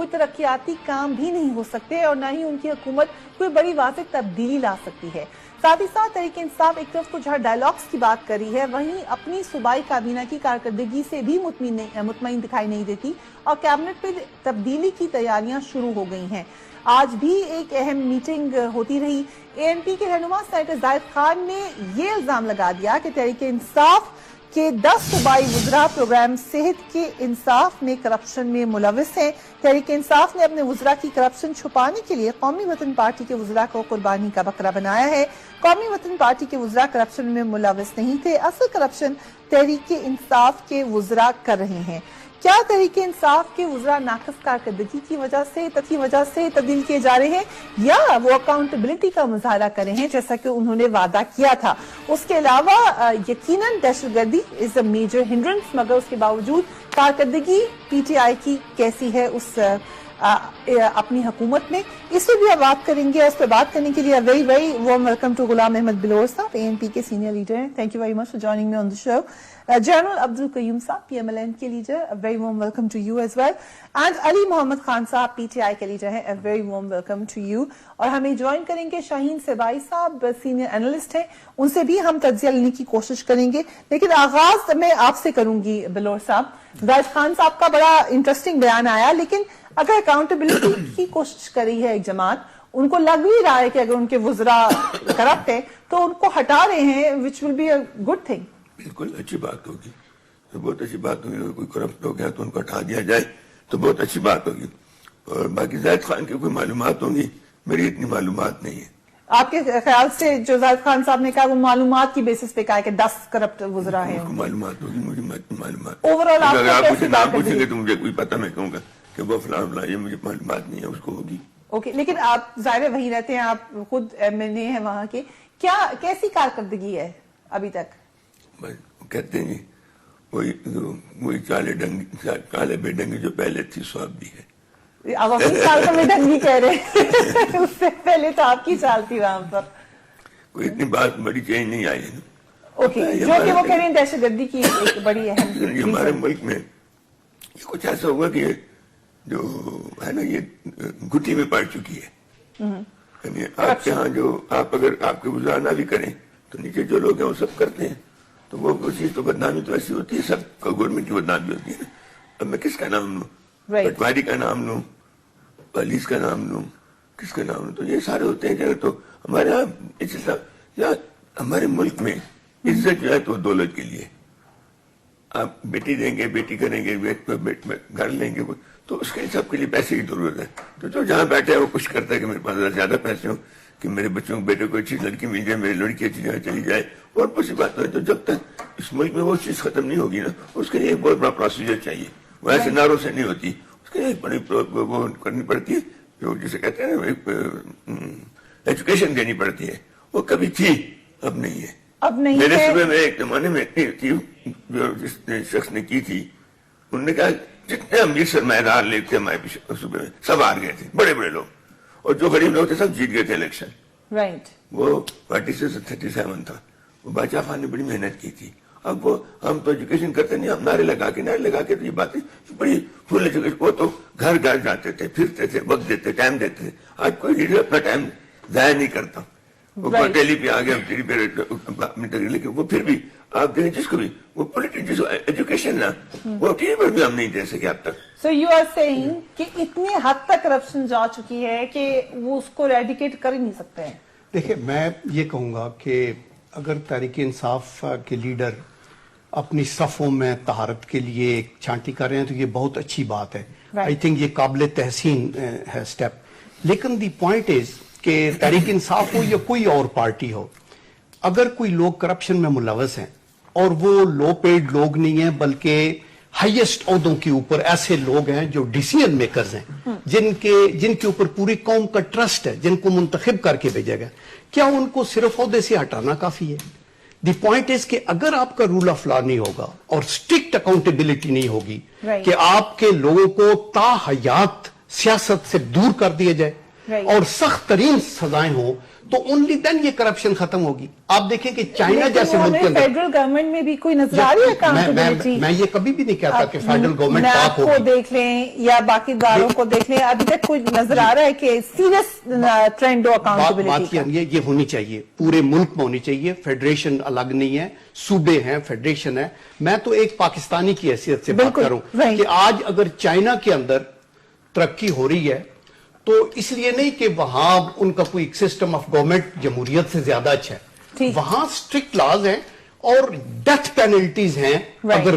کوئی ترقیاتی کام بھی نہیں ہو سکتے اور نہ ہی ان کی حکومت کوئی بڑی واضح تبدیلی لا سکتی ہے۔ ساتھ ہی ساتھ تحریک انصاف ایک طرف تو جہاں ڈائیلاگز کی بات کر رہی ہے، وہیں اپنی صوبائی کابینہ کی کارکردگی سے بھی مطمئن دکھائی نہیں دیتی اور کیبنٹ پہ تبدیلی کی تیاریاں شروع ہو گئی ہیں۔ آج بھی ایک اہم میٹنگ ہوتی رہی۔ ANP کے رہنما سینیٹر زاہد خان نے یہ الزام لگا دیا کہ تحریک انصاف کے 10 صوبائی وزراء پروگرام صحت کے انصاف میں کرپشن میں ملوث ہیں۔ تحریک انصاف نے اپنے وزراء کی کرپشن چھپانے کے لیے قومی وطن پارٹی کے وزراء کو قربانی کا بکرا بنایا ہے۔ قومی وطن پارٹی کے وزراء کرپشن میں ملوث نہیں تھے، اصل کرپشن تحریک انصاف کے وزراء کر رہے ہیں۔ کیا تحریک انصاف کے وزراء ناقص کارکردگی کی وجہ سے تبدیل کیے جا رہے ہیں یا وہ اکاؤنٹیبلٹی کا مظاہرہ کر رہے ہیں جیسا کہ انہوں نے وعدہ کیا تھا؟ اس کے علاوہ یقیناً دہشت گردی از اے میجر ہنڈرنس، مگر اس کے باوجود کارکردگی PTI کی کیسی ہے اس اپنی حکومت میں، اس پہ بھی بات کریں گے۔ اس پہ بات کرنے کے لیے very very warm welcome to Ghulam Ahmad Bilour sahab, ANP کے سینئر لیڈر ہیں۔ Thank you very much for joining me on the show. General Abdul Qayyum sahab PMLN کے leader, very warm welcome to you as well. And Ali Muhammad Khan sahab PTI کے لیڈر ہیں، very warm welcome to you. اور ہمیں join کریں گے شاہین سبائی صاحب، senior analyst ہیں، ان سے بھی ہم تجزیہ لینے کی کوشش کریں گے۔ لیکن آغاز میں آپ سے کروں گی بلور صاحب۔ زاہد خان صاحب کا بڑا انٹرسٹنگ بیان آیا، لیکن اگر اکاؤنٹیبلٹی کی کوشش کر رہی ہے ایک جماعت، ان کو لگ بھی رہا ہے کہ اگر ان کے وزراء کرپٹ ہیں تو ان کو ہٹا رہے ہیں، which will be a good thing۔ بالکل اچھی بات ہوگی، بہت اچھی بات ہوگی۔ اگر کوئی کرپٹ ہو گیا تو ان کو ہٹا دیا جائے تو بہت اچھی بات ہوگی۔ اور باقی زاہد خان کی کوئی معلومات ہوں گی، میری اتنی معلومات نہیں ہے۔ آپ کے خیال سے جو زاہد خان صاحب نے کہا وہ معلومات کی بیسس پہ کہا کہ 10 کرپٹ وزراء ہیں، ان کو معلومات ہوگی، مجھے معلومات۔ اوورآل آپ اگر آپ کو مجھے کیسی نام بات پوچھیں گے تو مجھے کوئی پتہ، میں کہوں گا کہ وہ فلاں فلاں، یہ مجھے معلومات نہیں ہے، اس کو ہوگی۔ اوکے، لیکن آپ ظاہر وہیں رہتے ہیں، آپ خود MLA ہیں وہاں کے، کیسی کارکردگی ہے ابھی تک؟ کہتے ہیں وہی کالے بے ڈنگی جو پہلے تھی سو اب بھی ہے۔ اب اپنی چال کو میں ڈنگی کہہ رہے ہیں، اس سے پہلے تو آپ کی چال تھی وہاں پر۔ کوئی اتنی بات بڑی چینج نہیں آئی ہے۔ اوکے، جو کہ وہ کہہ رہے ہیں دہشت گردی کی ایک بڑی اہم، ہمارے ملک میں یہ کچھ ایسا ہوا کہ جو ہے نا یہ گھٹی میں پڑ چکی ہے۔ یعنی آپ کے ہاں جو اگر آپ کے وزراء نہ بھی کریں تو نیچے جو لوگ ہیں وہ سب کرتے ہیں، تو وہ چیز تو بدنامی تو ایسی ہوتی ہے، سب گورنمنٹ کی بدنامی ہوتی ہے۔ اب میں کس کا نام لوں؟ پٹواری کا نام لوں، پولیس کا نام لوں، کس کا نام لوں؟ تو یہ سارے ہوتے ہیں کہ تو ہمارے یہاں ہمارے ملک میں عزت جو ہے تو دولت کے لیے، آپ بیٹی دیں گے، بیٹی کریں گے، گھر لیں گے، تو اس کے سب کے لیے پیسے کی ضرورت ہے۔ تو جو جہاں بیٹھے ہے وہ کچھ کرتا ہے کہ میرے پاس زیادہ پیسے ہوں، کہ میرے بچوں کو، بیٹے کو اچھی لڑکی مل جائے، میری لڑکی اچھی جگہ چلی جائے، اور کچھ بات ہے۔ تو جب تک اس ملک میں وہ چیز ختم نہیں ہوگی نا، اس کے لیے ایک بہت بڑا پروسیجر چاہیے، وہ ایسے نعروں سے نہیں ہوتی، اس کے لیے ایک بڑی وہ کرنی پڑتی ہے، جو جسے کہتے ہیں نا ایجوکیشن دینی پڑتی ہے۔ وہ کبھی تھی، اب نہیں ہے۔ اب نہیں میرے صوبے میں ایک زمانے میں اتنی تھی، جو جس شخص نے کی تھی، انہوں نے کہا جتنے امیر سرمایہ دار لوگ تھے ہمارے صوبے میں سب ہار گئے تھے، بڑے بڑے لوگ، اور جو غریب لوگ تھے سب جیت گئے تھے الیکشن۔ رائٹ، وہ 46 سے 37 تھا۔ وہ باچا خان نے بڑی محنت کی تھی۔ اب وہ ہم تو ایجوکیشن کرتے نہیں، ہم نعرے لگا کے تو یہ باتیں بڑی فل ایجوکیشن، وہ تو گھر گھر جاتے تھے، پھرتے تھے، وقت دیتے، ٹائم دیتے تھے۔ آج کوئی لیڈر اپنا ٹائم ضائع نہیں کرتا، وہ ٹیلی پہ آ گیا، ٹیلی پہ اپنی تقریر، لیکن وہ پھر بھی آپ دیکھیں جس کو بھی وہ جس ایجوکیشن نا وہ ٹی وی پر بھی ہم نہیں دے سکے اب تک۔ سو یو آر سیئنگ کہ اتنے حد تک کرپشن جا چکی ہے کہ وہ اس کو ریڈیکیٹ کر ہی نہیں سکتے ہیں۔ دیکھیں، میں یہ کہوں گا کہ اگر تحریک انصاف کے لیڈر اپنی صفوں میں طہارت کے لیے ایک چھانٹی کر رہے ہیں تو یہ بہت اچھی بات ہے۔ آئی تھنک یہ قابل تحسین ہے سٹیپ۔ لیکن دی پوائنٹ از کہ تحریک انصاف ہو یا کوئی اور پارٹی ہو، اگر کوئی لوگ کرپشن میں ملوث ہیں اور وہ لو پیڈ لوگ نہیں ہیں بلکہ ہائیسٹ عہدوں کے اوپر ایسے لوگ ہیں جو ڈیسیژن میکرز ہیں، جن کے اوپر پوری قوم کا ٹرسٹ ہے، جن کو منتخب کر کے بھیجا گیا، کیا ان کو صرف عہدے سے ہٹانا کافی ہے؟ دی پوائنٹ از کہ اگر آپ کا رول آف لا نہیں ہوگا اور اسٹرکٹ اکاؤنٹیبلٹی نہیں ہوگی کہ آپ کے لوگوں کو تا حیات سیاست سے دور کر دیا جائے، اور سخت ترین سزائیں ہوں تو اونلی دین یہ کرپشن ختم ہوگی. آپ دیکھیں کہ چائنا جیسے ملک کے اندر فیڈرل گورنمنٹ میں بھی کوئی نظر آ رہی ہے اکاؤنٹیبلٹی؟ میں یہ کبھی بھی نہیں کہتا کہ فیڈرل گورنمنٹ نیب کو دیکھ لیں یا باقی اداروں کو دیکھ لیں, ابھی تک کوئی نظر آ رہا ہے کہ سیریس ٹرینڈ ہو اکاؤنٹیبلٹی کا؟ یہ ہونی چاہیے, پورے ملک میں ہونی چاہیے. فیڈریشن الگ نہیں ہے, صوبے ہیں, فیڈریشن ہے. میں تو ایک پاکستانی کی حیثیت سے بات کروں کہ آج اگر چائنا کے اندر ترقی ہو رہی ہے تو اس لیے نہیں کہ وہاں ان کا کوئی سسٹم آف گورنمنٹ جمہوریت سے زیادہ اچھا ہے. وہاں اسٹرکٹ لاز ہیں اور ڈیتھ پینلٹیز ہیں اگر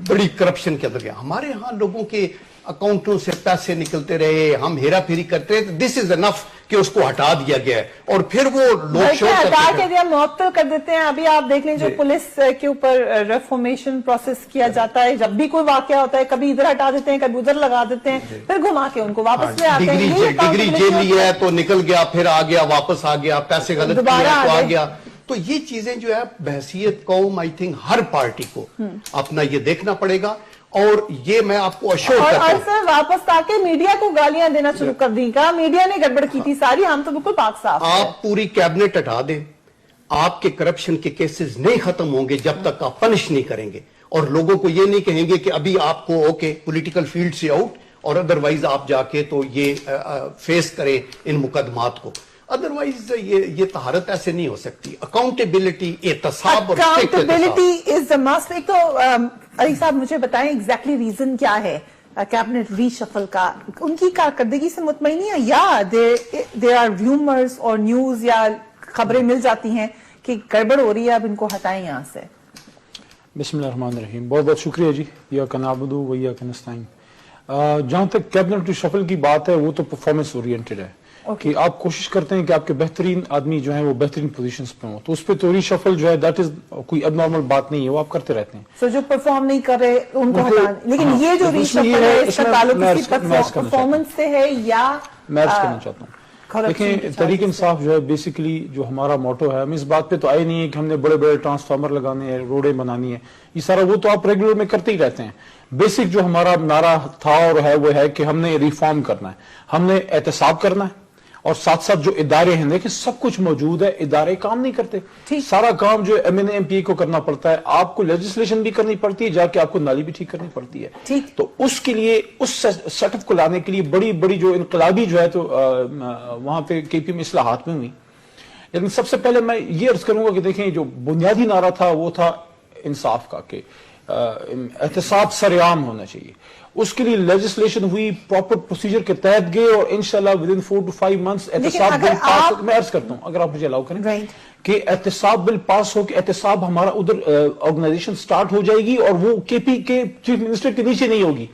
بڑی کرپشن کے اندر گیا. ہمارے ہاں لوگوں کے اکاؤنٹوں سے پیسے نکلتے رہے, ہم ہیرا پھیری کرتے رہے, دس از انف کہ اس کو ہٹا دیا گیا ہے اور پھر وہ لوگ شو ہٹا کے دیا معطل کر دیتے ہیں. ابھی آپ دیکھ لیں جو پولیس کے اوپر ریفارمیشن پروسیس کیا جاتا ہے, جب بھی کوئی واقعہ ہوتا ہے کبھی ادھر ہٹا دیتے ہیں, کبھی ادھر لگا دیتے ہیں, پھر گھما کے ان کو واپس لے آتے ہیں. ڈگری جیل لی ہے تو نکل گیا, پھر آ گیا, واپس آ گیا, پیسے غلط کیے تو آ گیا. تو یہ چیزیں جو ہے بحثیت قوم آئی تھنک ہر پارٹی کو اپنا یہ دیکھنا پڑے گا. اور یہ میں آپ کو اشور کرتا ہوں. اور سر واپس آ کے میڈیا کو گالیاں دینا شروع کر دیں, کہا میڈیا نے گڑبڑ کی تھی ساری, ہم تو بالکل پاک صاف ہیں. آپ پوری کیبنٹ ہٹا دیں, آپ کے کرپشن کے کیسز نہیں ختم ہوں گے جب تک آپ پنش نہیں کریں گے اور لوگوں کو یہ نہیں کہیں گے کہ ابھی آپ کو اوکے پولیٹیکل فیلڈ سے آؤٹ اور ادروائز آپ جا کے تو یہ فیس کریں ان مقدمات کو. ادروائز یہ طہارت ایسے نہیں ہو سکتی. اکاؤنٹیبلٹی, احتساب اور اکاؤنٹیبلٹی از دا مسٹ. ایک تو علی صاحب مجھے بتائیں ایگزیکٹلی ریزن کیا ہے کیبنٹ ری شفل کا؟ ان کی کارکردگی سے مطمئن ہے یا دیر آر ریومرز اور نیوز یا خبریں مل جاتی ہیں کہ گڑبڑ ہو رہی ہے, اب ان کو ہٹائیں یہاں سے؟ بسم اللہ الرحمن الرحیم. بہت بہت شکریہ جی. ایاک نعبد و ایاک نستعین. جہاں تک کیبنٹ ری شفل کی بات ہے وہ تو پرفارمنس اورینٹڈ ہے کہ آپ کوشش کرتے ہیں کہ آپ کے بہترین آدمی جو ہیں وہ بہترین پوزیشنز پہ ہوں, تو اس پہ تو ری شفل جو ہے دیٹ از کوئی اب نارمل بات نہیں ہے, وہ آپ کرتے رہتے ہیں. سو جو پرفارم نہیں کر رہے ان کو ہٹانا. لیکن یہ جو ری شفل ہے اس کا تعلق کسی پرفارمنس سے ہے یا میں عرض کرنا چاہتا ہوں. دیکھیں تحریک انصاف جو ہے بیسیکلی جو ہمارا موٹو ہے, ہم اس بات پہ تو آئے نہیں ہے کہ ہم نے بڑے بڑے ٹرانسفارمر لگانے ہیں, روڈیں بنانی ہیں, یہ سارا وہ تو آپ ریگولر میں کرتے ہی رہتے ہیں. بیسک جو ہمارا نعرہ تھا اور ہے وہ ہے کہ ہم نے ریفارم کرنا ہے, ہم نے احتساب کرنا ہے اور ساتھ ساتھ جو ادارے ہیں دیکھیں سب کچھ موجود ہے, ادارے کام نہیں کرتے. سارا کام جو M N A M P کو کرنا پڑتا ہے, آپ کو لیجسلیشن بھی کرنی پڑتی ہے, جا کے آپ کو نالی بھی ٹھیک کرنی پڑتی ہے. تو اس کے لیے اس سیٹ اپ کو لانے کے لیے بڑی بڑی جو انقلابی جو ہے تو وہاں پہ کے پی میں اصلاحات میں ہوئی. لیکن سب سے پہلے میں یہ عرض کروں گا کہ دیکھیں جو بنیادی نعرہ تھا وہ تھا انصاف کا, کہ احتساب سرعام ہونا چاہیے. اس کے لیے لیجسلیشن ہوئی, پراپر پروسیجر کے تحت گئے اور انشاءاللہ ودن 4 to 5 months احتساب بل پاس. میں عرض کرتا ہوں اگر آپ مجھے الاؤ کریں کہ احتساب بل پاس ہو کے احتساب ہمارا ادھر آرگنائزیشن سٹارٹ ہو جائے گی اور وہ کے پی کے چیف منسٹر کے نیچے نہیں ہوگی,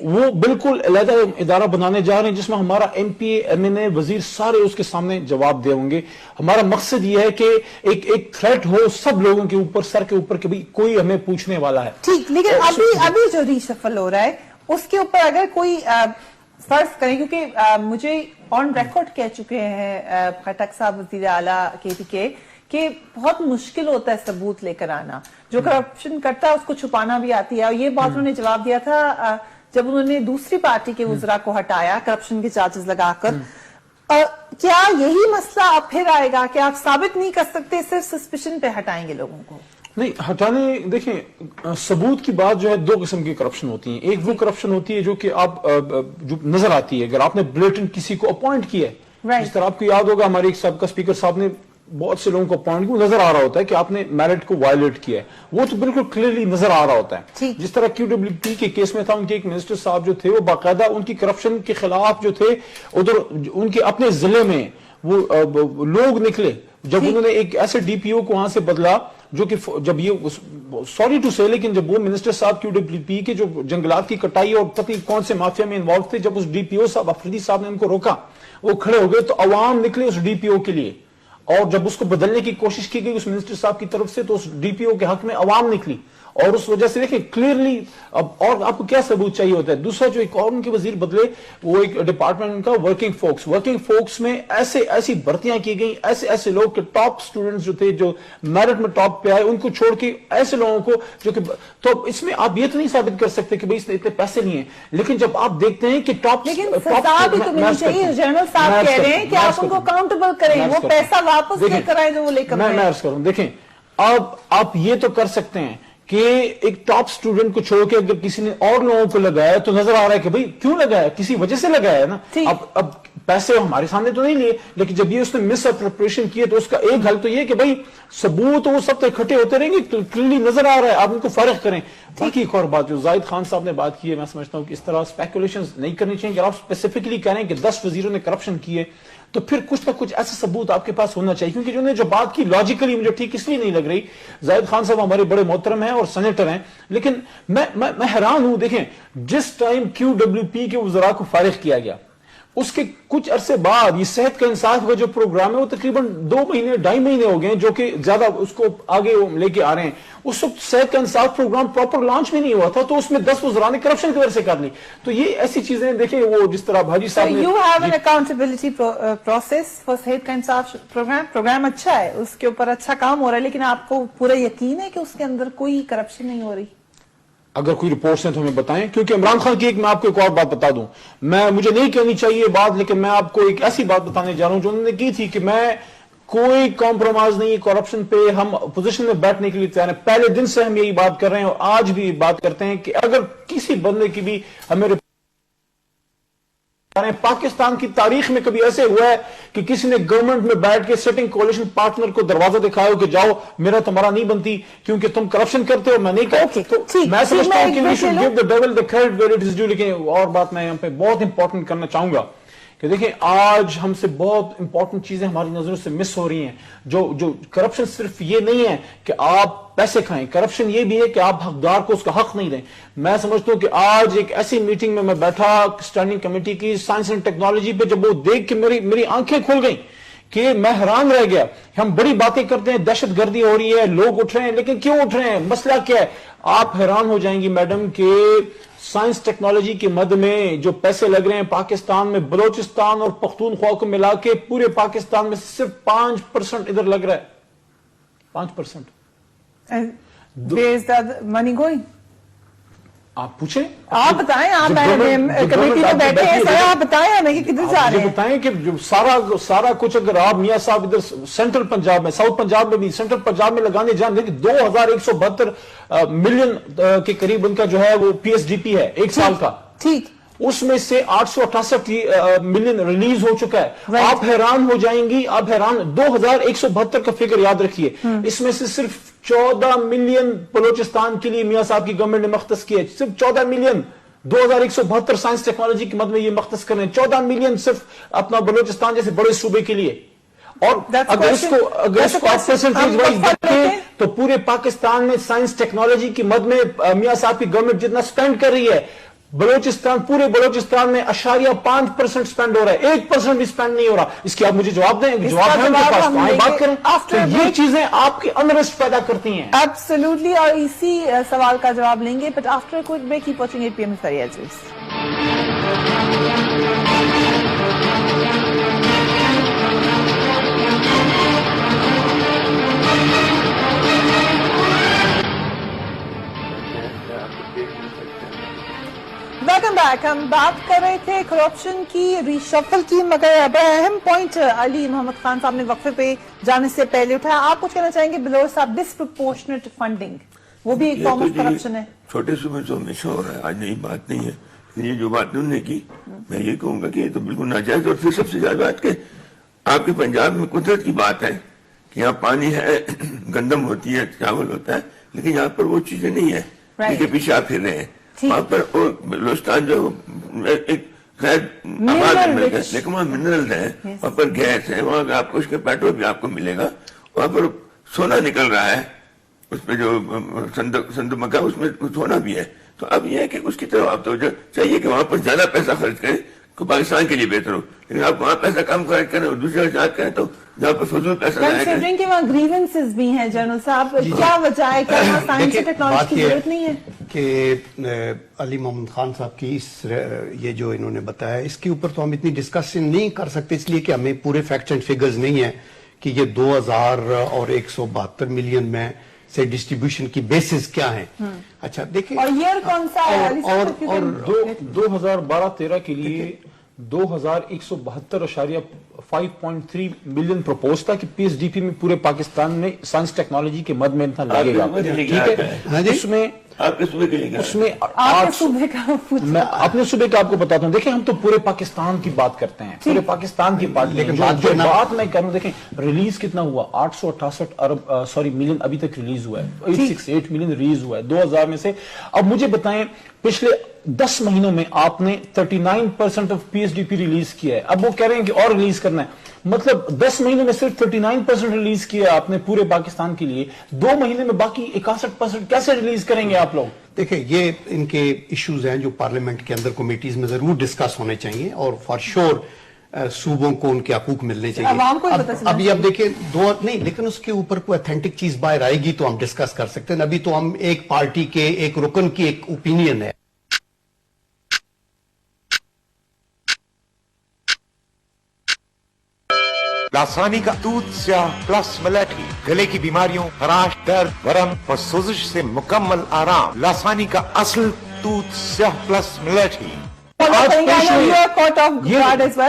وہ بالکل علیحدہ ادارہ بنانے جا رہے ہیں جس میں ہمارا ایم پی اے, ایم این اے, وزیر سارے اس کے سامنے جواب دے ہوں گے. ہمارا مقصد یہ ہے کہ ایک تھریٹ ہو سب لوگوں کے اوپر, سر کے اوپر, کہ بھئی کوئی ہمیں پوچھنے والا ہے. ٹھیک, لیکن ابھی جو ری شفل ہو رہا ہے اس کے اوپر اگر کوئی فرض کریں, کیونکہ مجھے آن ریکارڈ کہہ چکے ہیں خٹک صاحب وزیر اعلیٰ کے پی کے کہ بہت مشکل ہوتا ہے ثبوت لے کر آنا, جو کرپشن کرتا ہے اس کو چھپانا بھی آتی ہے. اور یہ بات انہوں نے جواب دیا تھا جب انہوں نے دوسری پارٹی کے وزراء کو ہٹایا کرپشن کے چارجز لگا کر. کیا یہی مسئلہ اب پھر آئے گا کہ آپ ثابت نہیں کر سکتے, صرف سسپیشن پہ ہٹائیں گے لوگوں کو؟ نہیں ہٹانے, دیکھیں ثبوت کی بات جو ہے دو قسم کی کرپشن ہوتی ہیں. ایک وہ کرپشن ہوتی ہے جو کہ آپ جو نظر آتی ہے, اگر آپ نے بلیٹنٹ کسی کو اپوائنٹ کیا ہے, جس طرح آپ کو یاد ہوگا ہمارے ایک سابقہ اسپیکر صاحب نے بہت سے لوگوں کو اپوائنٹ کیا, نظر آ رہا ہوتا ہے کہ آپ نے میرٹ کو وائلیٹ کیا ہے, وہ تو بالکل کلیئرلی نظر آ رہا ہوتا ہے. جس طرح کیو ڈبلیو پی کے کیس میں تھا, ان کے ایک منسٹر صاحب جو تھے وہ باقاعدہ ان کی کرپشن کے خلاف جو تھے ادھر ان کے اپنے ضلع میں وہ لوگ نکلے, جب انہوں نے ایک ایسے ڈی پی او کو وہاں سے بدلا جو کہ جب یہ سوری ٹو سے, لیکن جب وہ منسٹر صاحب کیو ڈبلیو پی کے جو جنگلات کی کٹائی اور پتہ کون سے مافیا میں انوالو تھے, جب اس ڈی پی او صاحب افریدی صاحب نے ان کو روکا, وہ کھڑے ہو گئے تو عوام نکلے اس ڈی پی او کے لیے, اور جب اس کو بدلنے کی کوشش کی گئی اس منسٹر صاحب کی طرف سے تو اس ڈی پی او کے حق میں عوام نکلی اور اس وجہ سے دیکھیں کلیئرلی اب اور آپ کو کیا ثبوت چاہیے ہوتا ہے. دوسرا جو ایک اور ان کے وزیر بدلے وہ ایک ڈپارٹمنٹ کا ورکنگ فوکس میں ایسی بھرتیاں کی گئی, ایسے لوگ کہ ٹاپ سٹوڈنٹس جو تھے جو میرٹ میں ٹاپ پہ آئے ان کو چھوڑ کے ایسے لوگوں کو جو کہ تو اس میں آپ یہ تو نہیں ثابت کر سکتے کہ بھئی اس نے اتنے پیسے لیے ہیں, لیکن جب آپ دیکھتے ہیں کہ ٹاپ لیکن سزا بھی تو ملنی چاہیے. جنرل صاحب کہہ رہے ہیں کہ آپ ان کو اکاؤنٹیبل کریں, وہ پیسہ واپس لے کر آئے جو وہ لے کر میں عرض کروں. دیکھیں اب آپ یہ تو کر سکتے ہیں کہ ایک ٹاپ سٹوڈنٹ کو چھوڑ کے اگر کسی نے اور لوگوں کو لگایا تو نظر آ رہا ہے کہ بھئی کیوں لگایا, کسی وجہ سے لگایا ہے نا. اب پیسے ہمارے سامنے تو نہیں لیے, لیکن جب یہ اس نے مس اپروپریشن کیے تو اس کا ایک حل تو یہ کہ بھئی ثبوت وہ سب اکٹھے ہوتے رہیں گے, کلیئرلی نظر آ رہا ہے, آپ ان کو فارغ کریں. باقی ایک اور بات جو زاہد خان صاحب نے بات کی ہے, میں سمجھتا ہوں کہ اس طرح اسپیکولیشنز نہیں کرنی چاہیے. اگر آپ اسپیسیفکلی کہہ رہے ہیں کہ 10 وزیروں نے کرپشن کی ہے تو پھر کچھ نہ کچھ ایسا ثبوت آپ کے پاس ہونا چاہیے, کیونکہ جو بات کی لاجیکلی مجھے ٹھیک اس لیے نہیں لگ رہی. زاہد خان صاحب ہمارے بڑے محترم ہیں اور سینیٹر ہیں, لیکن میں حیران ہوں. دیکھیں جس ٹائم QWP کے وزراء کو فارغ کیا گیا اس کے کچھ عرصے بعد یہ صحت کا انصاف کا جو پروگرام ہے وہ تقریباً 2-2.5 مہینے ہو گئے جو کہ زیادہ اس کو آگے لے کے آ رہے ہیں. اس وقت صحت کا انصاف پروگرام پراپر لانچ بھی نہیں ہوا تھا تو اس میں 10 وزراء نے کرپشن کی وجہ سے کر لی. تو یہ ایسی چیزیں دیکھیں وہ جس طرح بھاجی صاحب نے you have an accountability process for صحت کا انصاف پروگرام اچھا ہے, اس کے اوپر اچھا کام ہو رہا ہے, لیکن آپ کو پورا یقین ہے کہ اس کے اندر کوئی کرپشن نہیں ہو رہی؟ اگر کوئی رپورٹس ہیں تو ہمیں بتائیں, کیونکہ عمران خان کی میں آپ کو ایک اور بات بتا دوں, مجھے نہیں کہنی چاہیے بات, لیکن میں آپ کو ایک ایسی بات بتانے جا رہا ہوں جو انہوں نے کی تھی کہ میں کوئی کمپرومائز نہیں کرپشن پہ, ہم اپوزیشن میں بیٹھنے کے لیے تیار ہیں. پہلے دن سے ہم یہی بات کر رہے ہیں اور آج بھی بات کرتے ہیں کہ اگر کسی بندے کی بھی ہمیں پاکستان کی تاریخ میں کبھی ایسے ہوا ہے کہ کسی نے گورنمنٹ میں بیٹھ کے سٹنگ کولیشن پارٹنر کو دروازہ دکھایا ہو کہ جاؤ میرا تمہارا نہیں بنتی کیونکہ تم کرپشن کرتے ہو, میں نہیں کرتا. میں سمجھتا ہوں کہ we should give the devil the credit where it is due. لیکن اور بات میں یہاں پہ بہت امپورٹنٹ کرنا چاہوں گا کہ دیکھیں آج ہم سے بہت امپورٹنٹ چیزیں ہماری نظروں سے مس ہو رہی ہیں. جو کرپشن صرف یہ نہیں ہے کہ آپ پیسے کھائیں, کرپشن یہ بھی ہے کہ آپ حقدار کو اس کا حق نہیں دیں. میں سمجھتا ہوں کہ آج ایک ایسی میٹنگ میں بیٹھا اسٹینڈنگ کمیٹی کی سائنس اینڈ ٹیکنالوجی پہ, جب وہ دیکھ کے میری آنکھیں کھل گئیں کہ میں حیران رہ گیا. ہم بڑی باتیں کرتے ہیں, دہشت گردی ہو رہی ہے, لوگ اٹھ رہے ہیں, لیکن کیوں اٹھ رہے ہیں, مسئلہ کیا ہے؟ آپ حیران ہو جائیں گی میڈم کہ سائنس ٹیکنالوجی کی مد میں جو پیسے لگ رہے ہیں پاکستان میں, بلوچستان اور پختونخوا کو ملا کے پورے پاکستان میں صرف 5% ادھر لگ رہا ہے. 5%. Where is the money going? آپ پوچھیں, آپ بتائیں, آپ کمیٹی میں بیٹھے ہیں سر, آپ بتائیں ہمیں کہ کدھر جا رہے ہیں. بتائیں کہ جو سارا کچھ اگر آپ میاں صاحب ادھر سینٹرل پنجاب میں, ساؤتھ پنجاب میں بھی, سینٹرل پنجاب میں لگانے جائیں, لیکن 2172 ملین کے قریب ان کا جو ہے وہ PSDP ہے ایک سال کا. ٹھیک, اس میں سے 868 ملین ریلیز ہو چکا ہے. آپ حیران ہو جائیں گی, آپ حیران. 2172 کا فگر یاد رکھیے, اس میں سے صرف 14 ملین بلوچستان کے لیے میاں صاحب کی گورنمنٹ نے مختص کیا ہے. صرف 14 ملین 2172 سائنس ٹیکنالوجی کی مد میں یہ مختص کرنے, 14 ملین صرف اپنا بلوچستان جیسے بڑے صوبے کے لیے. اور اگر اس کو آپ پرسنٹیج وائز دیکھیں تو پورے پاکستان میں سائنس ٹیکنالوجی کی مد میں میاں صاحب کی گورنمنٹ جتنا سپینڈ کر رہی ہے, بلوچستان پورے بلوچستان میں 0.5% سپینڈ ہو رہا ہے, 1% بھی سپینڈ نہیں ہو رہا. اس کی آپ مجھے جواب دیں, جواب ہے ان کے پاس, تو آئیں بات کریں. تو یہ چیزیں آپ کی انرسٹ پیدا کرتی ہیں. ایبسولوٹلی, اور اسی سوال کا جواب لیں گے but after quick break. Keep watching 8 PM سری ایجز. Welcome back. ہم بات کر رہے تھے کرپشن کی, ریشفل کی, مگر اہم پوائنٹ علی محمد خان صاحب نے وقفے پہ جانے سے پہلے اٹھایا. آپ کچھ کہنا چاہیں گے بلور صاحب, ڈسپروپورشنٹ فنڈنگ وہ بھی ایک فارم آف کرپشن ہے؟ چھوٹے صوبے تو ہمیشہ ہو رہا ہے, آج نئی بات نہیں ہے. یہ جو بات انہوں نے کی, میں یہ کہوں گا کہ یہ تو بالکل ناجائز. اور پھر سب سے زیادہ بات کہ آپ کے پنجاب میں قدرت کی بات ہے کہ یہاں پانی ہے, گندم ہوتی ہے, چاول ہوتا ہے, لیکن یہاں پر وہ چیزیں نہیں ہے جن کے پیچھے آپ پھر رہے ہیں. وہاں پر بلوچستان جو ایک لیکن وہاں منرل ہے, وہاں پر گیس ہے, وہاں آپ کو اس کے پیٹرول بھی آپ کو ملے گا. وہاں پر سونا نکل رہا ہے, اس پہ جو صندوق مکہ اس میں سونا بھی ہے. تو اب یہ ہے کہ اس کی طرف آپ تو چاہیے کہ وہاں پر زیادہ پیسہ خرچ کریں تو پاکستان کے لیے بہتر ہو, لیکن آپ وہاں پیسہ کم خرچ کریں اور دوسرے خرچات کریں تو جہاں پر فضول پیسہ ضائع کریں. کنسیڈرنگ کہ وہاں گریونسز بھی ہیں جنرل صاحب، کیا وجہ ہے؟ کیا وہاں سائنس اور ٹیکنالوجی کی ضرورت نہیں ہے؟ کہ علی محمد خان صاحب کی یہ جو انہوں نے بتایا اس کے اوپر تو ہم اتنی ڈسکشن نہیں کر سکتے، اس لیے کہ ہمیں پورے فیکٹس اینڈ فگرز نہیں ہیں کہ یہ 2000 اور 172 ملین میں سے ڈسٹریبیوشن کی بیسز کیا ہیں. اچھا دیکھیں، اور ایئر کون سا ہے علی صاحب؟ اور 2012-13 کے لیے 2172.5.3 ملین پروپوز تھا کہ پی ایس ڈی پی میں پورے پاکستان میں سائنس ٹیکنالوجی کے مد میں اتنا لگے گا. ٹھیک ہے، اس میں آپ کے صوبے کے لیے آپ کے صوبے کا میں اپنے صوبے کا آپ کو بتاتا ہوں. دیکھیں ہم تو پورے پاکستان کی بات کرتے ہیں، پورے پاکستان کی بات، لیکن جو بات میں کروں، دیکھیں ریلیز کتنا ہوا، 868 ملین ابھی تک ریلیز ہوا ہے، 868 ملین ریلیز ہوا ہے 2000 میں سے. اب مجھے بتائیں پچھلے 10 مہینوں میں آپ نے 39% of P S D P release کیا ہے، اب وہ کہہ رہے ہیں کہ اور ریلیز کرنا ہے. مطلب 10 مہینے میں صرف 39% ریلیز کیا آپ نے پورے پاکستان کے لیے، 2 مہینے میں باقی 61% کیسے ریلیز کریں گے آپ لوگ؟ دیکھیں یہ ان کے ایشوز ہیں جو پارلیمنٹ کے اندر کمیٹیز میں ضرور ڈسکس ہونے چاہیے، اور فار شور صوبوں کو ان کے حقوق ملنے چاہیے. عوام کو پتہ چلنا ابھی اب دیکھیں نہیں، لیکن اس کے اوپر کوئی اتھینٹک چیز باہر آئے گی تو ہم ڈسکس کر سکتے ہیں. ابھی تو ہم ایک پارٹی کے ایک رکن کی ایک اوپینین ہے. لاسانی کا دودھ سیاہ پلس ملیٹھی، گلے کی بیماریوں، خراش، درد، ورم اور سوزش سے مکمل آرام. لاسانی کا اصل دودھ سیاہ پلس ملیٹھی.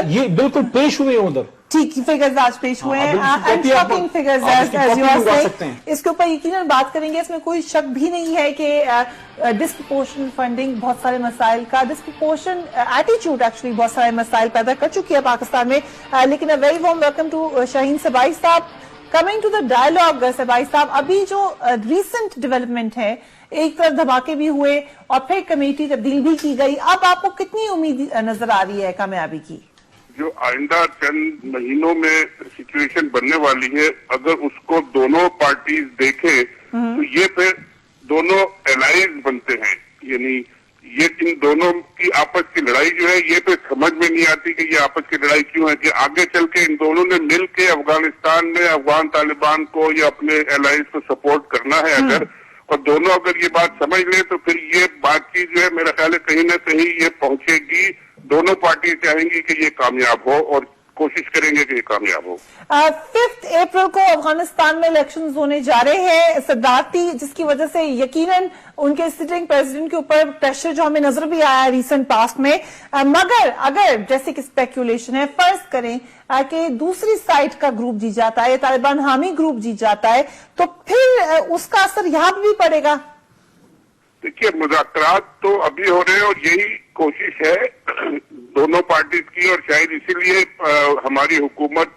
یہ بالکل پیش ہوئے ادھر ٹھیک فگرز آج پیش ہوئے ہیں، اس کے اوپر یقیناً بات کریں گے. اس میں کوئی شک بھی نہیں ہے کہ ڈسپروپورشن فنڈنگ بہت سارے مسائل کا، ڈسپروپورشن ایٹیچیوڈ ایکچولی بہت سارے مسائل پیدا کر چکی ہے پاکستان میں. لیکن ویری وارم ویلکم ٹو شاہین سبائی صاحب. کمنگ ٹو دا ڈائلاگ سبائی صاحب، ابھی جو ریسنٹ ڈیولپمنٹ ہے، ایک طرف دھماکے بھی ہوئے اور پھر کمیٹی تبدیل بھی کی گئی، اب آپ کو کتنی امید نظر آ رہی ہے کامیابی کی؟ جو آئندہ چند مہینوں میں سچویشن بننے والی ہے، اگر اس کو دونوں پارٹیز دیکھیں تو یہ پھر دونوں الائز بنتے ہیں. یعنی یہ ان دونوں کی آپس کی لڑائی جو ہے، یہ پھر سمجھ میں نہیں آتی کہ یہ آپس کی لڑائی کیوں ہے، کہ آگے چل کے ان دونوں نے مل کے افغانستان میں افغان طالبان کو یا اپنے الائز کو سپورٹ کرنا ہے اگر، اور دونوں اگر یہ بات سمجھ لیں تو پھر یہ بات چیت جو ہے میرا خیال ہے کہیں نہ کہیں یہ پہنچے گی. دونوں پارٹی چاہیں گی کہ یہ کامیاب ہو اور کوشش کریں گے کہ یہ کامیاب ہو. 5 اپریل کو افغانستان میں الیکشنز ہونے جا رہے ہیں صدارتی، جس کی وجہ سے یقیناً ان کے سٹنگ پریزیڈنٹ کے اوپر پریشر جو ہمیں نظر بھی آیا ہے ریسنٹ پاسٹ میں. مگر اگر جیسے کہ اسپیکولیشن ہے، فرض کریں کہ دوسری سائڈ کا گروپ جیت جاتا ہے، طالبان حامی گروپ جیت جاتا ہے، تو پھر اس کا اثر یہاں بھی پڑے گا. دیکھیے مذاکرات تو ابھی ہو رہے ہیں اور یہی کوشش ہے دونوں پارٹیز کی، اور شاید اسی لیے ہماری حکومت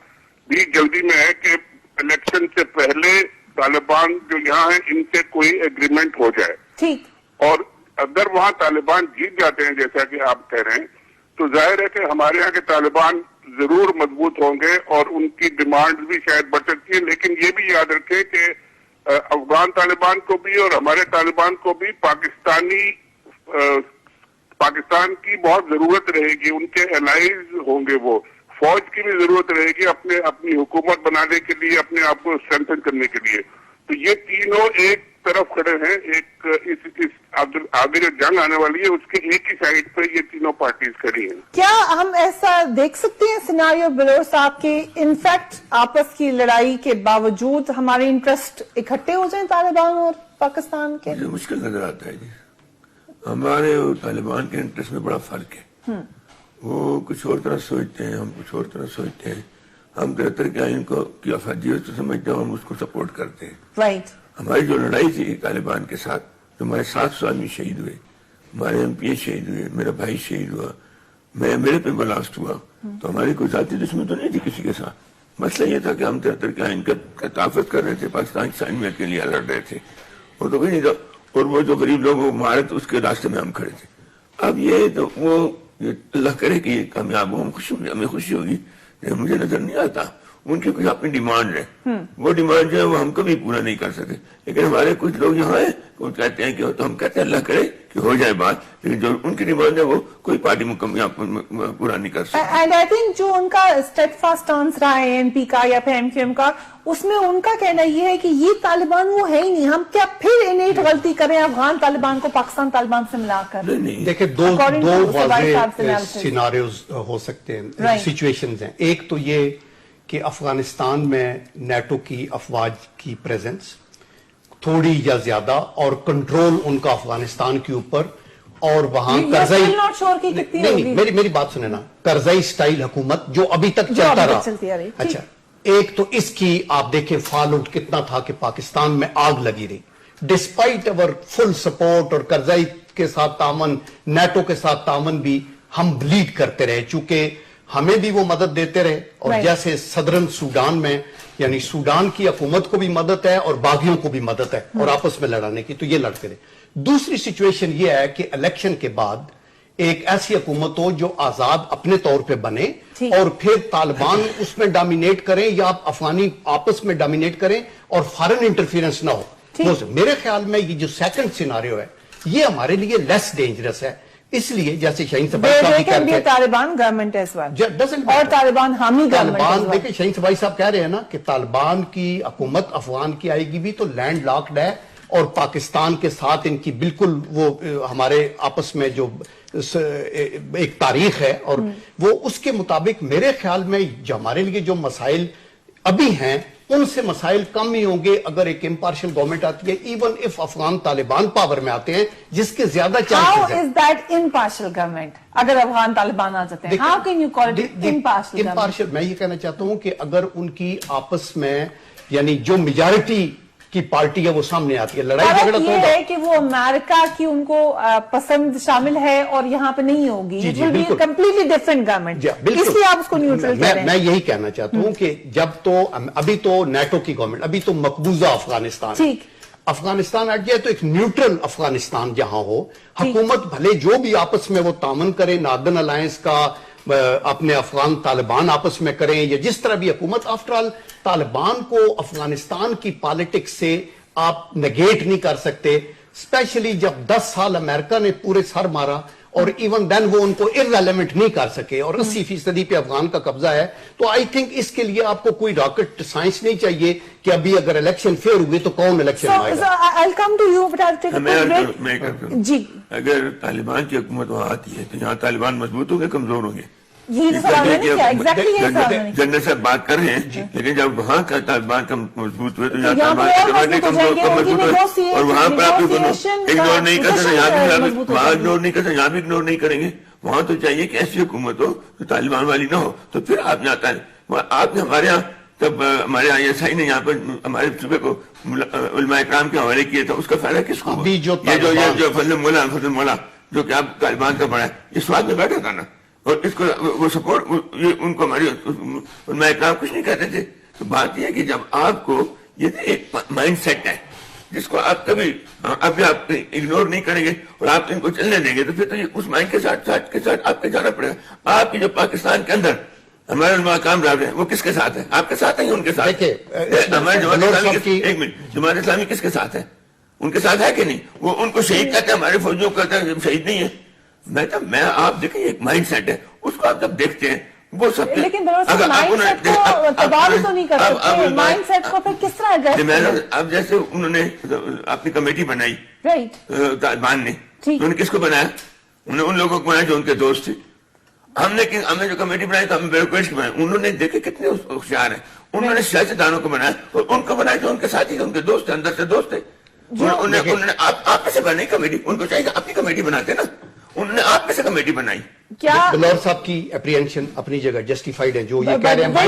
بھی جلدی میں ہے کہ الیکشن سے پہلے طالبان جو یہاں ہیں ان سے کوئی ایگریمنٹ ہو جائے. ٹھیک. اور اگر وہاں طالبان جیت جاتے ہیں جیسا کہ آپ کہہ رہے ہیں، تو ظاہر ہے کہ ہمارے یہاں کے طالبان ضرور مضبوط ہوں گے اور ان کی ڈیمانڈ بھی شاید بڑھ سکتی ہے. لیکن یہ بھی یاد رکھیں کہ افغان طالبان کو بھی اور ہمارے طالبان کو بھی پاکستان کی بہت ضرورت رہے گی. ان کے الائز ہوں گے، وہ فوج کی بھی ضرورت رہے گی اپنی حکومت بنانے کے لیے، اپنے آپ کو اسٹرینتھن کرنے کے لیے. تو یہ تینوں ایک طرف کھڑے ہیں. ایک آگے جو جنگ آنے والی ہے اس کے ایک ہی سائڈ پہ یہ تینوں پارٹیز کھڑی ہیں. کیا ہم ایسا دیکھ سکتے ہیں سیناریو بلور صاحب کے انفیکٹ آپس کی لڑائی کے باوجود ہمارے انٹرسٹ اکٹھے ہو جائیں طالبان اور پاکستان کے؟ مجھے مشکل نظر آتا ہے جی. ہمارے اور طالبان کے انٹرسٹ میں بڑا فرق ہے. وہ کچھ اور طرح سوچتے ہیں، ہم کچھ اور طرح سوچتے ہیں. ہم 73 کے آئین کو کی افادیت تو سمجھتے ہیں، ہم اس کو سپورٹ کرتے ہیں. رائٹ. ہماری جو لڑائی تھی طالبان کے ساتھ، جو ہمارے 700 آدمی شہید ہوئے، ہمارے ایم پی شہید ہوئے، میرا بھائی شہید ہوا، میرے پہ بلاسٹ ہوا، تو ہماری کوئی ذاتی دشمنی تو نہیں تھی کسی کے ساتھ. مسئلہ یہ تھا کہ ہم 73 کے آئین کا تحفظ کر رہے تھے، پاکستان کی سالمیت کے لیے لڑ رہے تھے. وہ تو کوئی نہیں تھا، اور وہ جو غریب لوگ مارے تو اس کے راستے میں ہم کھڑے تھے. اب یہ تو وہ اللہ کرے کہ یہ کامیاب ہو، ہمیں خوشی ہوگی، لیکن مجھے نظر نہیں آتا. ان کی کچھ اپنی ڈیمانڈ ہے, وہ ڈیمانڈ جو ہے وہ ہم کبھی پورا نہیں کر سکے. لیکن ہمارے کچھ لوگ یہاں ہیں وہ کہتے ہیں کہ تو ہم کہتے ہیں اللہ کرے کہ ہو جائے بات, لیکن جو ان کی ڈیمانڈ ہے وہ کوئی پارٹی مکمل پورا نہیں کر سکتی. اینڈ آئی تھنک جو ان کا اسٹیٹ فاسٹ اسٹانس رہا ہے این پی کا یا پھر ایم کیو ایم کا, اس میں ان کا کہنا یہ ہے کہ یہ طالبان وہ ہے ہی نہیں, ہم کیا پھر انیٹ غلطی کریں افغان طالبان کو پاکستان طالبان سے ملا کر. دیکھیں دو واضح سیناریوز ہو سکتے ہیں, سچویشنز ہیں. ایک تو یہ کہ افغانستان میں نیٹو کی افواج کی پریزنس تھوڑی یا زیادہ اور کنٹرول ان کا افغانستان کے اوپر, اور وہاں کرزئی میری بات سنیں نا, کرزئی سٹائل حکومت جو ابھی تک چلتا رہا. اچھا, ایک تو اس کی آپ دیکھیں فال آؤٹ کتنا تھا کہ پاکستان میں آگ لگی رہی ڈسپائٹ اوور فل سپورٹ, اور کرزئی کے ساتھ تعاون, نیٹو کے ساتھ تعاون بھی ہم بلیڈ کرتے رہے, چونکہ ہمیں بھی وہ مدد دیتے رہے. اور جیسے صدرن سوڈان میں یعنی سوڈان کی حکومت کو بھی مدد ہے اور باغیوں کو بھی مدد ہے اور آپس میں لڑانے کی, تو یہ لڑتے رہے. دوسری سچویشن یہ ہے کہ الیکشن کے بعد ایک ایسی حکومت ہو جو آزاد اپنے طور پہ بنے اور پھر طالبان اس میں ڈومینیٹ کریں یا افغانی آپس میں ڈومینیٹ کریں اور فارن انٹرفیرنس نہ ہو. میرے خیال میں یہ جو سیکنڈ سیناریو ہے یہ ہمارے لیے لیس ڈینجرس ہے, اس لیے جیسے شاہین صاحب طالبان گورنمنٹ اور طالبان حامی گورنمنٹ, دیکھیں شاہین صاحب صاحب کہہ رہے ہیں نا کہ طالبان کی حکومت افغان کی آئے گی بھی تو لینڈ لاکڈ ہے, اور پاکستان کے ساتھ ان کی بالکل وہ ہمارے آپس میں جو ایک تاریخ ہے, اور وہ اس کے مطابق میرے خیال میں جو ہمارے لیے جو مسائل ابھی ہیں ان سے مسائل کم ہی ہوں گے اگر ایک امپارشل گورنمنٹ آتی ہے, even if Afghan Taliban power میں آتے ہیں جس کے زیادہ چانسز ہیں. How is that impartial government اگر افغان طالبان آ جاتے ہیں؟ How can you call it impartial government? میں یہ کہنا چاہتا ہوں کہ اگر ان کی آپس میں یعنی جو میجارٹی کی پارٹی ہے وہ سامنے آتی ہے, لڑائی جھگڑا تو یہ ہے کہ وہ امریکہ کی ان کو پسند شامل ہے اور یہاں پہ نہیں ہوگی, کمپلیٹلی ڈفرنٹ گورنمنٹ, اس لیے آپ اس کو نیوٹرل کریں. میں یہی کہنا چاہتا ہوں کہ جب تو ابھی تو نیٹو کی گورنمنٹ, ابھی تو مقبوضہ افغانستان ہٹ جائے تو ایک نیوٹرل افغانستان جہاں ہو, حکومت بھلے جو بھی آپس میں وہ تعاون کرے, ناردرن الائنس کا اپنے افغان طالبان آپس میں کریں یا جس طرح بھی حکومت, آفٹر آل طالبان کو افغانستان کی پالیٹکس سے آپ نگیٹ نہیں کر سکتے, اسپیشلی جب 10 سال امریکہ نے پورے سر مارا اور ایون دین وہ ان کو ارریلیونٹ نہیں کر سکے اور 80% پہ افغان کا قبضہ ہے. تو آئی تھنک اس کے لیے آپ کو کوئی راکٹ سائنس نہیں چاہیے کہ ابھی اگر الیکشن فیئر ہوئے تو کون الیکشن آئے گا. جی, اگر طالبان کی حکومت وہاں آتی ہے تو یہاں طالبان مضبوط ہوں گے کمزور ہوں گے؟ جنرل صاحب بات کر رہے ہیں, لیکن جب وہاں کا طالبان کا مضبوط ہوئے تو یہاں مضبوط ہوئے, اور وہاں پر آپ اگنور نہیں کر سکتے, وہاں اگنور نہیں کر سکتے, یہاں بھی اگنور نہیں کریں گے. وہاں تو چاہیے کہ ایسی حکومت ہو جو طالبان والی نہ ہو, تو پھر آپ نے آتا ہے. آپ نے ہمارے یہاں جب ہمارے یہاں ایس آئی نے یہاں پر ہمارے صوبے کو علماء اکرام کے حوالے کیا تھا, اس کا فائدہ کس کو؟ یہ جو فضل مولا جو کہ آپ طالبان کا بڑا ہے, اس وقت میں بیٹھا تھا نا, اور اس کو وہ سپورٹ ان کو ہماری علماء اکرام کچھ نہیں کہتے تھے. تو بات یہ ہے کہ جب آپ کو یہ ایک مائنڈ سیٹ ہے جس کو آپ کبھی ابھی آپ اگنور نہیں کریں گے اور آپ ان کو چلنے دیں گے, تو پھر تو یہ اس مائنڈ کے ساتھ آپ کو جانا پڑے گا. آپ کی جو پاکستان کے اندر ہمارے علماء اکرام رہ رہے ہیں وہ کس کے ساتھ ہے؟ آپ کے ساتھ ہیں ان کے ساتھ؟ ہمارے جماعت اسلامی کس کے ساتھ ہے؟ ان کے ساتھ ہے کہ نہیں؟ وہ ان کو شہید کہتے ہیں, ہمارے فوجیوں کو کہتے ہیں شہید نہیں ہے. میں آپ دیکھیں ایک مائنڈ سیٹ ہے, اس کو آپ جب دیکھتے ہیں وہ سب, لیکن اب جیسے انہوں نے اپنی کمیٹی بنائی طالبان نے, انہوں نے کس کو بنایا؟ انہوں نے ان لوگوں کو بنایا جو ان کے دوست تھے. ہم نے جو کمیٹی بنائی تو ہم بیوروکریٹس بنائے, انہوں نے دیکھے کتنے ہوشیار ہیں, انہوں نے سیاستدانوں کو بنایا اور ان کو بنایا جو ان کے ساتھی تھے, ان کے دوست تھے, اندر سے دوست تھے. انہوں نے آپ میں سے بنائی کمیٹی, ان کو چاہیے اپنی کمیٹی بناتے نا, انہوں نے آپ میں سے کمیٹی بنائی. بلور صاحب کی اپریہنشن اپنی جگہ جسٹیفائڈ ہے, جو یہ کہہ رہے ہیں میں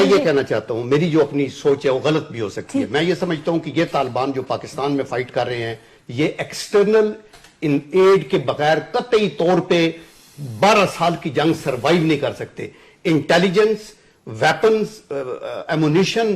یہ کہنا چاہتا ہوں, میری جو اپنی سوچ ہے وہ غلط بھی ہو سکتی ہے. میں یہ سمجھتا ہوں کہ یہ طالبان جو پاکستان میں فائٹ کر رہے ہیں یہ ایکسٹرنل ان ایڈ کے بغیر قطعی طور پہ 12 سال کی جنگ سروائیو نہیں کر سکتے. Intelligence, weapons, ammunition,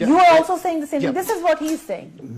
You are also saying the same thing. This is what he is saying.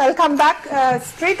I'll come back straight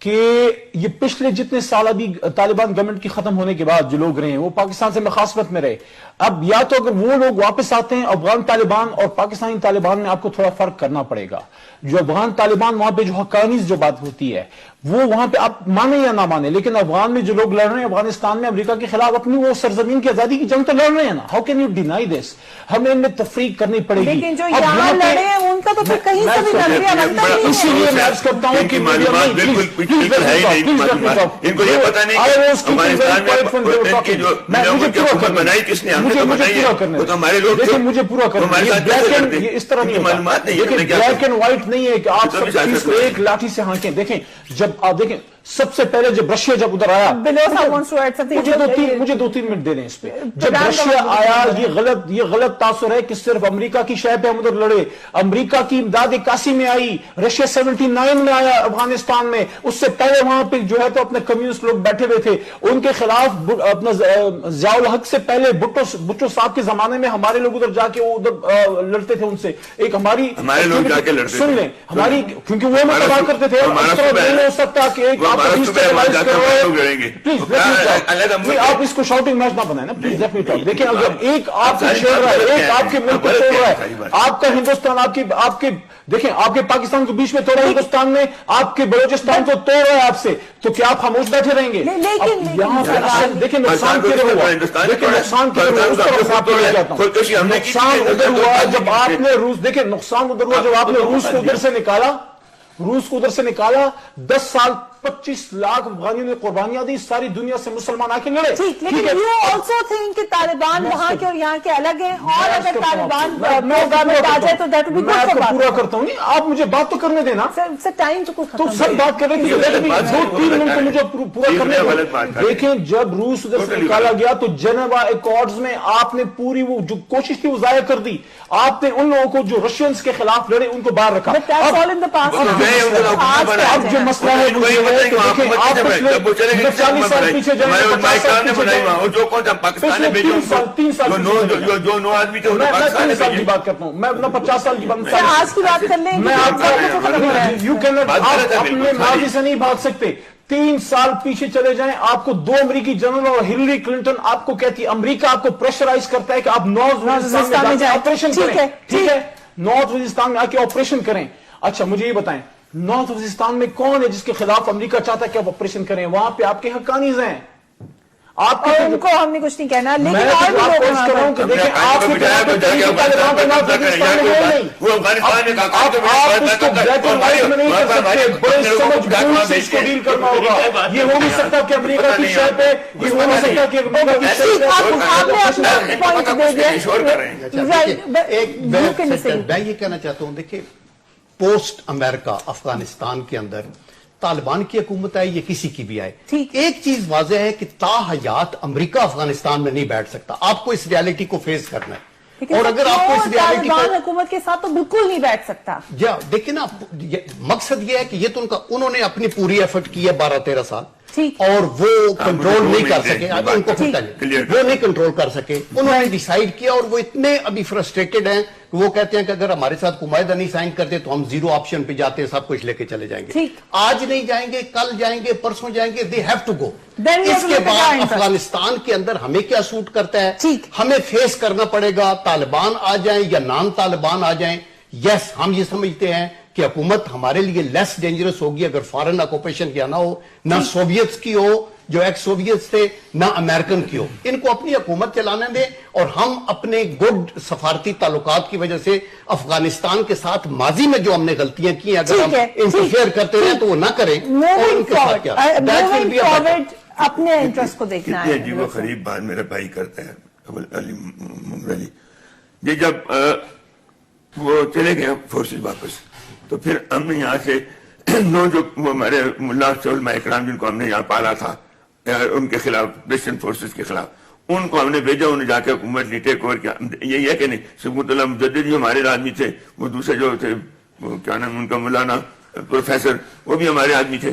کہ یہ پچھلے جتنے سال ابھی طالبان گورنمنٹ کی ختم ہونے کے بعد جو لوگ رہے ہیں وہ پاکستان سے مخاصمت میں رہے. اب یا تو اگر وہ لوگ واپس آتے ہیں افغان طالبان اور پاکستانی طالبان میں آپ کو تھوڑا فرق کرنا پڑے گا. جو افغان طالبان وہاں پہ جو حقانیت جو بات ہوتی ہے وہ وہاں پہ آپ مانے یا نہ مانے, لیکن افغان میں جو لوگ لڑ رہے ہیں افغانستان میں امریکہ کے خلاف اپنی وہ سرزمین کی آزادی کی جنگ تو لڑ رہے ہیں نا. ہاؤ کین یو ڈینائی دس؟ ہمیں ان میں تفریق کرنی پڑے گی. لیکن جو یہاں لڑے ہیں ان کا تو پھر کہیں سے بھی نظریہ بنتا ہی نہیں. اسی لیے میں عرض کرتا ہوں کہ معلومات بالکل ہے ہی نہیں. ان کو یہ پتا نہیں کہ افغانستان میں حکومت بنائی کس نے, ہم نے تو بنائی ہے, وہ تو ہمارے لوگ دیکھیں مجھے پورا کرنا. یہ اس طرح نہیں معلومات نہیں ہے, بلیک اینڈ وائٹ نہیں ہے کہ آپ سب چیز کو ایک لاٹھی سے ہانکیں. دیکھیں جب آپ دیکھیں سب سے پہلے جب رشیا جب ادھر آیا, مجھے 2-3 منٹ دے دیں اس پہ. جب رشیا آیا یہ غلط تاثر ہے کہ صرف امریکہ کی شہ پہ ہم ادھر لڑے. امریکہ کی امداد 81 میں آئی, رشیا 79 میں آیا افغانستان میں. اس سے پہلے وہاں پہ جو ہے تو اپنے کمیونسٹ لوگ بیٹھے ہوئے تھے, ان کے خلاف اپنا ضیاء الحق سے پہلے بھٹو صاحب کے زمانے میں ہمارے لوگ ادھر جا کے وہ ادھر لڑتے تھے ان سے. ایک ہمارے لوگ جا کے لڑتے, سن لیں ہماری, کیونکہ وہ ہمیں تباہ کرتے تھے. نہیں ہو سکتا کہ ایک آپ اس کو شاؤٹنگ میچ نہ بنائیں نا پلیز. دیکھیں اگر ایک آپ کو چھیڑ رہا ہے, ایک آپ کے ملک کو توڑ رہا ہے, آپ کا ہندوستان آپ کے دیکھیں آپ کے پاکستان کے بیچ میں توڑا, ہندوستان میں آپ کے بلوچستان کو توڑ رہا ہے آپ سے, تو کیا آپ خاموش بیٹھے رہیں گے؟ یہاں پہ دیکھیں نقصان کدھر ہوا, دیکھیں نقصان کدھر ہوا, اس طرف آپ کو لے جاتا ہوں. نقصان ادھر ہوا جب آپ نے روس, دیکھیں نقصان ادھر ہوا جب آپ نے روس کو ادھر سے نکالا. 10 سال 25 لاکھ افغانیوں نے قربانیاں دی, ساری دنیا سے مسلمان آ کے لڑے. لیکن you also think کہ طالبان وہاں کے اور یہاں کے الگ ہیں, اور اگر طالبان گورنمنٹ آ جائے تو that would be good for میں پورا کرتا ہوں. نہیں آپ مجھے بات تو کرنے دینا, سر ٹائم تو کچھ تو سب بات کر رہے تھے, 2-3 منٹ تو مجھے پورا کرنے دو. دیکھیں جب روس ادھر سے نکالا گیا تو جنیوا ایکارڈز میں آپ نے پوری وہ جو کوشش تھی وہ ضائع کر دی. آپ نے ان لوگوں کو جو رشینز کے خلاف لڑے ان کو باہر رکھا. اب جو مسئلہ ہے بات کرتا ہوں, میں اپنا 50 سال کی بات آج کی بات کر لیں. ماضی سے نہیں بھاگ سکتے. 3 سال پیچھے چلے جائیں, آپ کو 2 امریکی جنرل اور ہلری کلنٹن آپ کو کہتی ہے, امریکہ آپ کو پریشرائز کرتا ہے کہ آپ نارتھ وزیرستان میں آپریشن کریں. ٹھیک ہے, نارتھ وزیرستان میں آ کے آپریشن کریں. اچھا مجھے یہ بتائیں نارتھ وزیرستان میں کون ہے جس کے خلاف امریکہ چاہتا ہے کہ آپ آپریشن کریں؟ وہاں پہ آپ کے حقانیز ہیں. آپ ان کو ہم نے کچھ نہیں کہنا, لیکن اور بھی لوگ ہیں کہ دیکھیں آپ کو ڈیل کرنا ہوگا. یہ ہو نہیں سکتا کہ امریکہ کی شہر پہ, یہ ہو نہیں سکتا کہ میں یہ کہنا چاہتا ہوں, دیکھیں پوسٹ امریکہ افغانستان کے اندر طالبان کی حکومت آئے یا کسی کی بھی آئے, ایک چیز واضح ہے کہ تا حیات امریکہ افغانستان میں نہیں بیٹھ سکتا. آپ کو اس ریالٹی کو فیس کرنا ہے, اور اگر آپ کو اس ریالٹی کو حکومت کے ساتھ تو بالکل نہیں بیٹھ سکتا. دیکھیں نا, مقصد یہ ہے کہ یہ تو انہوں نے اپنی پوری ایفرٹ کی ہے 12-13 سال, اور وہ کنٹرول نہیں کر سکے. ان کو وہ نہیں کنٹرول کر سکے. انہوں نے ڈیسائیڈ کیا, اور وہ اتنے ابھی فرسٹریٹڈ ہیں کہ وہ کہتے ہیں کہ اگر ہمارے ساتھ کوئی معاہدہ نہیں سائن کرتے تو ہم 0 آپشن پہ جاتے ہیں, سب کچھ لے کے چلے جائیں گے. آج نہیں جائیں گے, کل جائیں گے, پرسوں جائیں گے, they have to go. اس کے بعد افغانستان کے اندر ہمیں کیا سوٹ کرتا ہے, ہمیں فیس کرنا پڑے گا. طالبان آ جائیں یا نان طالبان آ جائیں, یس ہم یہ سمجھتے ہیں کہ حکومت ہمارے لیے لیس ڈینجرس ہوگی اگر فارن آکوپیشن کیا نہ ہو, نہ سوویتس کی ہو جو ایکس سوویتس تھے, نہ امریکن کی ہو. ان کو اپنی حکومت چلانے دیں, اور ہم اپنے گڈ سفارتی تعلقات کی وجہ سے افغانستان کے ساتھ ماضی میں جو ہم نے غلطیاں کی ہیں اگر ہم انٹرفیئر کرتے رہیں تو وہ نہ کریں. اور ان کے ساتھ کیا اپنے انٹرسٹ کو دیکھنا ہے. جی وہ قریب بات میرا بھائی کرتا ہے. یہ جب وہ چلے گئے فورسز واپس, تو پھر ہم نے یہاں سے جو ہمارے ملا علماء اکرام جن کو ہم نے یہاں پالا تھا ان کے خلاف, ویسٹرن فورسز کے خلاف, ان کو ہم نے بھیجا, انہوں نے جا کے حکومت لی, ٹیک اوور کیا. یہی ہے کہ نہیں, سبوت اللہ مجدد جو ہمارے آدمی تھے, وہ دوسرے جو تھے کیا نام ان کا مولانا پروفیسر, وہ بھی ہمارے آدمی تھے.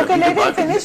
Okay, let him finish.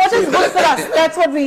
What is good for us? That's what we.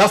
10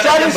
40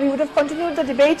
we would have continued the debate.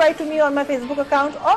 write to me on my Facebook account or